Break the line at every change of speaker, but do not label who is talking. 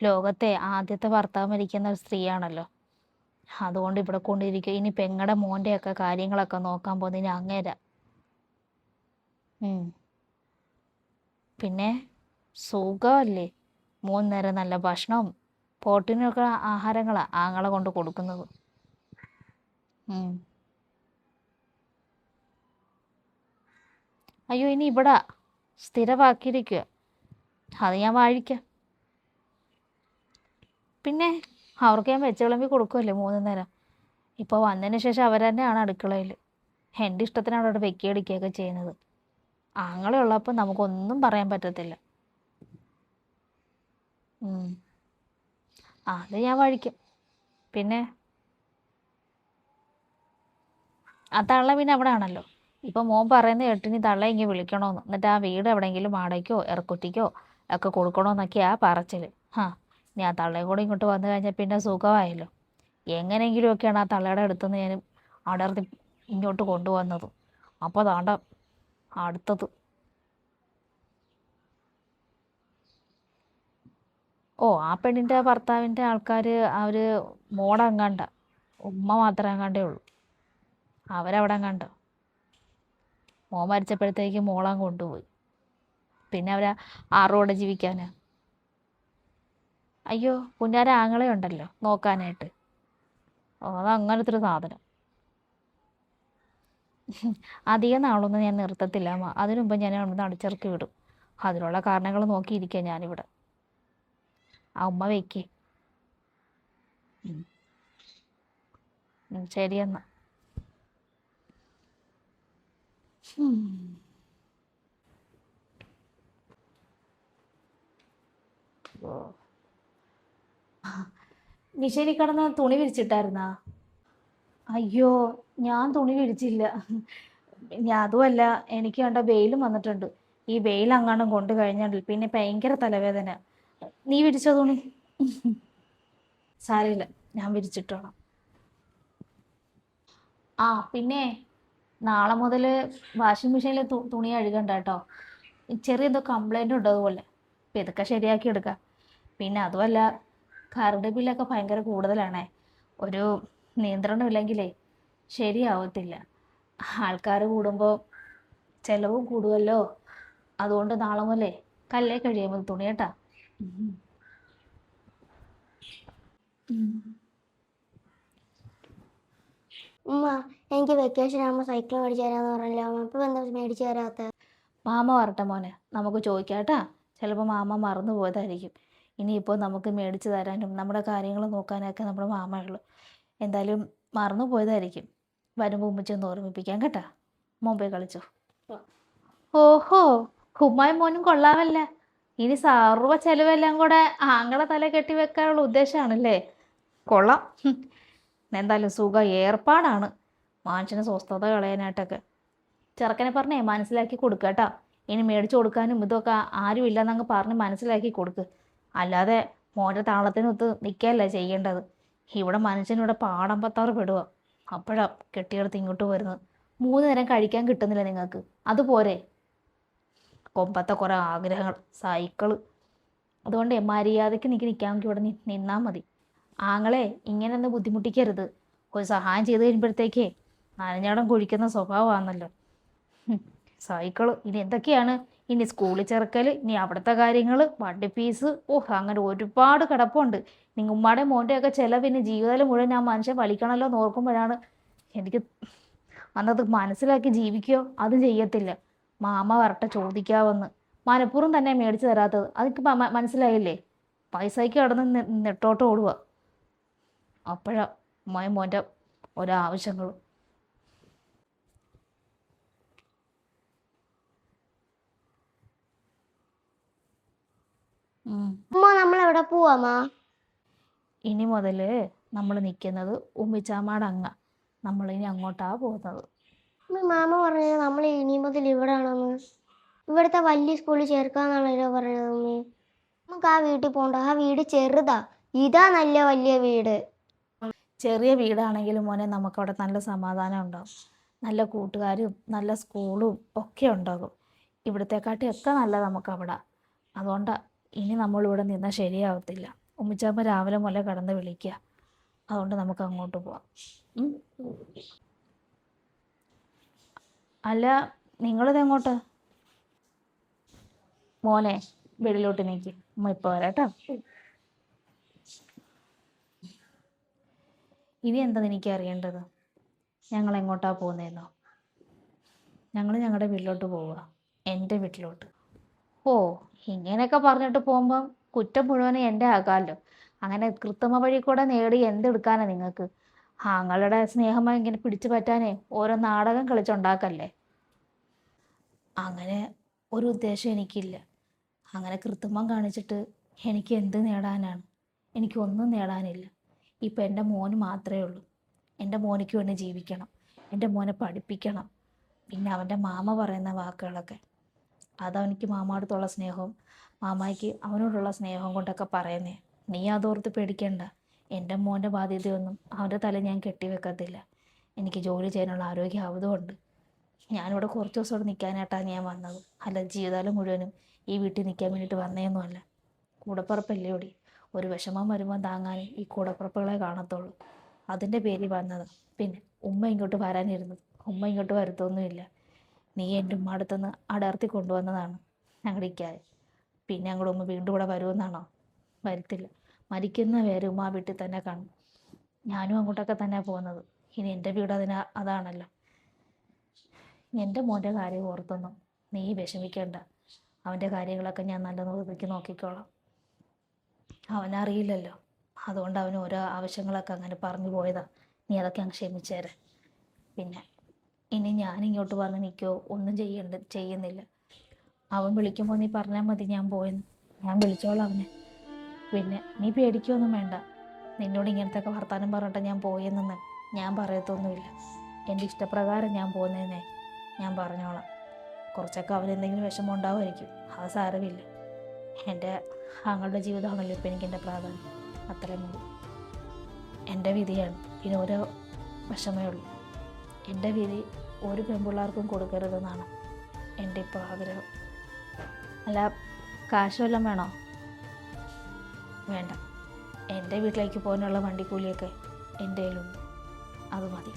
ലോകത്തെ ആദ്യത്തെ ഭർത്താവ് മരിക്കുന്ന ഒരു സ്ത്രീയാണല്ലോ. അതുകൊണ്ട് ഇവിടെ കൊണ്ടിരിക്കും. ഇനി പെങ്ങടെ മോൻ്റെയൊക്കെ കാര്യങ്ങളൊക്കെ നോക്കാൻ പോകുന്നതിന് അങ്ങേരാ. ഉം. പിന്നെ സുഖമല്ലേ? 3 നേരം നല്ല ഭക്ഷണവും പ്രോട്ടീനൊക്കെ ആഹാരങ്ങളാ ആങ്ങളെ കൊണ്ട് കൊടുക്കുന്നത്. ഉം. അയ്യോ, ഇനി ഇവിടെ സ്ഥിരമാക്കിയിരിക്കുക. അത് ഞാൻ വാഴിക്കാം. പിന്നെ അവർക്ക് ഞാൻ വെച്ച് വിളമ്പി കൊടുക്കുമല്ലേ 3 നേരം. ഇപ്പോൾ വന്നതിന് ശേഷം അവർ തന്നെയാണ് അടുക്കളയിൽ. എൻ്റെ ഇഷ്ടത്തിനാണ് അവിടെ വെക്കുകയൊക്കെ ചെയ്യുന്നത്. ആങ്ങളെ ഉള്ളപ്പോൾ നമുക്കൊന്നും പറയാൻ പറ്റത്തില്ല. അത് ഞാൻ വഴിക്കും. പിന്നെ ആ തള്ള പിന്നെ അവിടെ ആണല്ലോ. ഇപ്പം മോൻ പറയുന്ന കേട്ടിനി തള്ള ഇങ്ങനെ വിളിക്കണമെന്ന്. എന്നിട്ട് ആ വീട് എവിടെയെങ്കിലും വാടകയ്ക്കോ ഇറക്കുറ്റിക്കോ ഒക്കെ കൊടുക്കണമെന്നൊക്കെയാ പറച്ചിൽ. ഇനി ആ തള്ളയും കൂടെ ഇങ്ങോട്ട് വന്നു കഴിഞ്ഞാൽ പിന്നെ സുഖമായല്ലോ. എങ്ങനെയെങ്കിലുമൊക്കെയാണ് ആ തള്ളയുടെ അടുത്തുനിന്ന് ഞാൻ അടർത്തി ഇങ്ങോട്ട് കൊണ്ടുവന്നത്. അപ്പോൾ താണ്ട അടുത്തത്. ആ പെണ്ണിൻ്റെ ഭർത്താവിൻ്റെ ആൾക്കാർ അവർ മോടെങ്ങാണ്ട, ഉമ്മ മാത്രമേ എങ്ങാണ്ടേ ഉള്ളൂ. അവരവിടെ കണ്ടോ. മോൻ മരിച്ചപ്പോഴത്തേക്ക് മോളാൻ കൊണ്ടുപോയി. പിന്നെ അവരാ ആറോടെ ജീവിക്കാനാ. അയ്യോ, കുഞ്ഞാര ആങ്ങളെ ഉണ്ടല്ലോ നോക്കാനായിട്ട്. അതങ്ങനത്തെ ഒരു സാധനം. അധികം നാളൊന്നും ഞാൻ നിർത്തത്തില്ല അമ്മ. അതിനു മുമ്പ് ഞാൻ അവിടുന്ന് അടിച്ചിറക്കി വിടും. അതിനുള്ള കാരണങ്ങൾ നോക്കിയിരിക്കുക ഞാനിവിടെ. ആ ഉമ്മ വയ്ക്കേ. ശരിയെന്നാ. നിശേരി കിടന്ന് തുണി വിരിച്ചിട്ടായിരുന്നാ? അയ്യോ, ഞാൻ തുണി വിരിച്ചില്ല. അതുമല്ല, എനിക്ക് കണ്ട വെയിലും വന്നിട്ടുണ്ട്. ഈ വെയിലങ്ങാണ്ടും കൊണ്ട് കഴിഞ്ഞാൽ പിന്നെ ഭയങ്കര തലവേദന. നീ വിരിച്ചോ തുണി? സാരമില്ല, ഞാൻ വിരിച്ചിട്ടോളാം. പിന്നെ നാളെ മുതൽ വാഷിംഗ് മെഷീനിൽ തുണി കഴുകണ്ട കേട്ടോ. ചെറിയ എന്തോ കംപ്ലൈൻ്റ് ഉണ്ട് അതുപോലെ. അപ്പം ഇതൊക്കെ ശരിയാക്കി എടുക്കാം. പിന്നെ അതുമല്ല, കറണ്ട് ബില്ലൊക്കെ ഭയങ്കര കൂടുതലാണേ. ഒരു നിയന്ത്രണം ഇല്ലെങ്കിലേ ശരിയാവത്തില്ല. ആൾക്കാർ കൂടുമ്പോൾ ചിലവും കൂടുമല്ലോ. അതുകൊണ്ട് നാളെ മുതലേ കല്ലേ കഴിയുമ്പോൾ തുണി കേട്ടാ.
ഉമ്മ, എനിക്ക് വെക്കേഷൻ ആകുമ്പോൾ സൈക്കിൾ മേടിച്ചു തരാമെന്ന് പറഞ്ഞല്ലോ. അമ്മ ഇപ്പം എന്താ മേടിച്ചു തരാത്ത?
മാമ വരട്ടെ മോനെ, നമുക്ക് ചോദിക്കാട്ടാ. ചിലപ്പോൾ മാമ മറന്നു പോയതായിരിക്കും. ഇനിയിപ്പോൾ നമുക്ക് മേടിച്ചു തരാനും നമ്മുടെ കാര്യങ്ങൾ നോക്കാനൊക്കെ നമ്മുടെ മാമയുള്ളൂ. എന്തായാലും മറന്നു പോയതായിരിക്കും. വരുമ്പോൾ ഉമ്മച്ചൊന്ന് ഓർമ്മിപ്പിക്കാം കേട്ടാ. മുമ്പേ കളിച്ചോ. ഓഹോ, കുമ്മായും മോനും കൊള്ളാമല്ല. ഇനി സർവ്വ ചെലവെല്ലാം കൂടെ ആങ്ങളെ തല കെട്ടി വെക്കാനുള്ള ഉദ്ദേശമാണല്ലേ? കൊള്ളാം. എന്തായാലും സുഖം ഏർപ്പാടാണ് മനുഷ്യന് സ്വസ്ഥത കളയാനായിട്ടൊക്കെ. ചെറുക്കനെ പറഞ്ഞേ മനസ്സിലാക്കി കൊടുക്കുക കേട്ടോ. ഇനി മേടിച്ചു കൊടുക്കാനും ഇതൊക്കെ ആരും ഇല്ലെന്നങ്ങ് പറഞ്ഞ് മനസ്സിലാക്കി കൊടുക്ക്. അല്ലാതെ മോൻ്റെ താളത്തിനൊത്ത് നിൽക്കുകയല്ല ചെയ്യേണ്ടത്. ഇവിടെ മനുഷ്യനിവിടെ പാടം പത്താറ് പെടുക. അപ്പോഴാണ് കെട്ടിയെടുത്ത് ഇങ്ങോട്ട് വരുന്നത്. 3 നേരം കഴിക്കാൻ കിട്ടുന്നില്ല നിങ്ങൾക്ക്, അതുപോരെ? കൊമ്പത്തെ കുറേ ആഗ്രഹങ്ങൾ, സൈക്കിള്. അതുകൊണ്ട് മര്യാദയ്ക്ക് നിൽക്കാമെങ്കിൽ ഇവിടെ നിന്നാൽ മതി. ആങ്ങളെ ഇങ്ങനെയൊന്നും ബുദ്ധിമുട്ടിക്കരുത്. ഒരു സഹായം ചെയ്ത് കഴിയുമ്പോഴത്തേക്കേ നനഞ്ഞാടം കുഴിക്കുന്ന സ്വഭാവമാണല്ലോ. സൈക്കിള് ഇനി എന്തൊക്കെയാണ്? ഇനി സ്കൂളിൽ ചേർക്കൽ, ഇനി അവിടുത്തെ കാര്യങ്ങൾ, വണ്ടി ഫീസ്, അങ്ങനെ ഒരുപാട് കിടപ്പുണ്ട്. നിങ്ങൾ ഉമ്മാടെ മോൻ്റെയൊക്കെ ചിലവ് ഇനി ജീവിതം മുഴുവൻ ആ മനുഷ്യൻ വലിക്കണമല്ലോ എന്ന് ഓർക്കുമ്പോഴാണ് എനിക്ക് അന്നത് മനസ്സിലാക്കി ജീവിക്കുകയോ അതും ചെയ്യത്തില്ല. മാമ വരട്ടെ ചോദിക്കാവെന്ന്. മനഃപൂർവ്വം തന്നെ മേടിച്ചു തരാത്തത്. അതൊക്കെ മനസ്സിലായില്ലേ? പൈസയ്ക്ക് കടന്ന് നെട്ടോട്ട് ഓടുക. അപ്പോഴാ മോൻ്റെ ഒരാവശ്യങ്ങൾ.
ഉമ്മ, നമ്മൾ എവിടെ പോവാമാ?
ഇനി മുതൽ നമ്മൾ നിൽക്കുന്നത് ഉമ്മിച്ചാമ്മയുടെ നമ്മളിനി അങ്ങോട്ടാ പോകുന്നത്.
മാമ പറഞ്ഞത് നമ്മൾ ഇനി മുതൽ ഇവിടെ ആണെന്ന്. ഇവിടുത്തെ വലിയ സ്കൂളിൽ ചേർക്കാന്നാണല്ലോ പറഞ്ഞത്. ഉമ്മി, നമുക്ക് ആ വീട്ടിൽ പോകണ്ട. ആ വീട് ചെറുതാ. ഇതാ നല്ല വലിയ വീട്.
ചെറിയ വീടാണെങ്കിലും മോനെ നമുക്കവിടെ നല്ല സമാധാനം ഉണ്ടാകും. നല്ല കൂട്ടുകാരും നല്ല സ്കൂളും ഒക്കെ ഉണ്ടാകും. ഇവിടത്തെക്കാട്ടിയൊക്കെ നല്ല നമുക്കവിടെ. അതുകൊണ്ടാണ് ഇനി നമ്മളിവിടെ നിന്നാൽ ശരിയാവത്തില്ല. ഉമ്മിച്ചാമ്മ രാവിലെ മുതലേ കടന്ന് വിളിക്കുക. അതുകൊണ്ട് നമുക്ക് അങ്ങോട്ട് പോവാം. ഉം. അല്ല, നിങ്ങളിത് എങ്ങോട്ട്? മോനെ വെളിയിലോട്ട് നീക്കി, ഉമ്മ ഇപ്പോൾ വരാം കേട്ടോ. ഇനി എന്താ എനിക്ക് അറിയേണ്ടത്? ഞങ്ങൾ എങ്ങോട്ടാ പോകുന്നതെന്നോ? ഞങ്ങൾ ഞങ്ങളുടെ വീട്ടിലോട്ട് പോവുക, എൻ്റെ വീട്ടിലോട്ട്. ഓ, ഇങ്ങനെയൊക്കെ പറഞ്ഞിട്ട് പോകുമ്പം കുറ്റം മുഴുവനും എൻ്റെ ആകാമല്ലോ. അങ്ങനെ കൃത്രിമ വഴി കൂടെ നേടി എന്തെടുക്കാനാണ് നിങ്ങൾക്ക്? ആങ്ങളുടെ സ്നേഹം ഇങ്ങനെ പിടിച്ചു പറ്റാനേ ഓരോ നാടകം കളിച്ചുണ്ടാക്കല്ലേ. അങ്ങനെ ഒരു ഉദ്ദേശം എനിക്കില്ല. അങ്ങനെ കൃത്രിമം കാണിച്ചിട്ട് എനിക്ക് എന്ത് നേടാനാണ്? എനിക്കൊന്നും നേടാനില്ല. ഇപ്പം എൻ്റെ മോന് മാത്രമേ ഉള്ളൂ. എൻ്റെ മോനിക്ക് വേണ്ടി ജീവിക്കണം, എൻ്റെ മോനെ പഠിപ്പിക്കണം. പിന്നെ അവൻ്റെ മാമ പറയുന്ന വാക്കുകളൊക്കെ, അതവനിക്ക് മാമാടുത്തുള്ള സ്നേഹവും മാമായ്ക്ക് അവനോടുള്ള സ്നേഹവും കൊണ്ടൊക്കെ പറയുന്നേ. നീ അതോർത്ത് പേടിക്കണ്ട. എൻ്റെ മോൻ്റെ ബാധ്യതയൊന്നും അവൻ്റെ തല ഞാൻ കെട്ടിവെക്കത്തില്ല. എനിക്ക് ജോലി ചെയ്യാനുള്ള ആരോഗ്യം ആവതുകൊണ്ട് ഞാനിവിടെ കുറച്ച് ദിവസം ഇവിടെ നിൽക്കാനായിട്ടാണ് ഞാൻ വന്നത്. അല്ല, ജീവിതകാലം മുഴുവനും ഈ വീട്ടിൽ നിൽക്കാൻ വേണ്ടിയിട്ട് വന്നേന്നുമല്ല. കൂടപ്പുറപ്പല്ലേ ഓടി, ഒരു വിഷമം വരുമ്പോൾ താങ്ങാൻ ഈ കൂടപ്പുറപ്പുകളെ കാണത്തുള്ളൂ. അതിൻ്റെ പേരിൽ വന്നത്. പിന്നെ ഉമ്മ ഇങ്ങോട്ട് വരാനിരുന്നത്, ഉമ്മ ഇങ്ങോട്ട് വരുത്തൊന്നുമില്ല. നീ എൻ്റെ ഉമ്മ അടുത്തുനിന്ന് അടർത്തി കൊണ്ടുവന്നതാണ് ഞങ്ങളുടെ ഇക്കാര്യം. പിന്നെ ഞങ്ങളുടെ ഉമ്മ വീണ്ടും ഇവിടെ വരുമെന്നാണോ? വരത്തില്ല. മരിക്കുന്ന വരെ ഉമ്മ വീട്ടിൽ തന്നെ കാണും. ഞാനും അങ്ങോട്ടൊക്കെ തന്നെ പോകുന്നത്. ഇനി എൻ്റെ വീട് അതാണല്ലോ. എൻ്റെ മോൻ്റെ കാര്യം ഓർത്തൊന്നും നീ വിഷമിക്കേണ്ട. അവൻ്റെ കാര്യങ്ങളൊക്കെ ഞാൻ നല്ല നോക്കി നോക്കിക്കോളാം. അവനറിയില്ലല്ലോ, അതുകൊണ്ട് അവന് ഓരോ ആവശ്യങ്ങളൊക്കെ അങ്ങനെ പറഞ്ഞു പോയതാ. നീ അതൊക്കെ അങ്ങ് ക്ഷമിച്ചേരെ. പിന്നെ ഇനി ഞാനിങ്ങോട്ട് വന്ന് നിൽക്കുകയോ ഒന്നും ചെയ്യുന്നില്ല. അവൻ വിളിക്കുമ്പോൾ നീ പറഞ്ഞാൽ മതി ഞാൻ പോയെന്ന്. ഞാൻ വിളിച്ചോളാം അവനെ. പിന്നെ നീ പേടിക്കുകയൊന്നും വേണ്ട. നിന്നോട് ഇങ്ങനത്തെ ഒക്കെ വർത്താനം പറഞ്ഞിട്ട് ഞാൻ പോയെന്ന് ഞാൻ പറയത്തൊന്നുമില്ല. എൻ്റെ ഇഷ്ടപ്രകാരം ഞാൻ പോകുന്നതെന്നേ ഞാൻ പറഞ്ഞോളാം. കുറച്ചൊക്കെ അവനെന്തെങ്കിലും വിഷമം ഉണ്ടാവുമായിരിക്കും, അത് സാരമില്ല. എൻ്റെ ആങ്ങളുടെ ജീവിതമാണല്ലോ ഇപ്പം എനിക്കെൻ്റെ പ്രാധാന്യം. അത്രയും മതി. എൻ്റെ വിധിയാണ്, പിന്നെ ഓരോ വിഷമേ ഉള്ളൂ. എൻ്റെ വിധി ഒരു പെൺപിള്ളേർക്കും കൊടുക്കരുതെന്നാണ് എൻ്റെ ഇപ്പോൾ ആഗ്രഹം. അല്ല, കാശ് വല്ലതും വേണോ? വേണ്ട. എൻ്റെ വീട്ടിലേക്ക് പോകാനുള്ള വണ്ടിക്കൂലിയൊക്കെ എൻ്റെ കയ്യിലുണ്ട്, അത് മതി.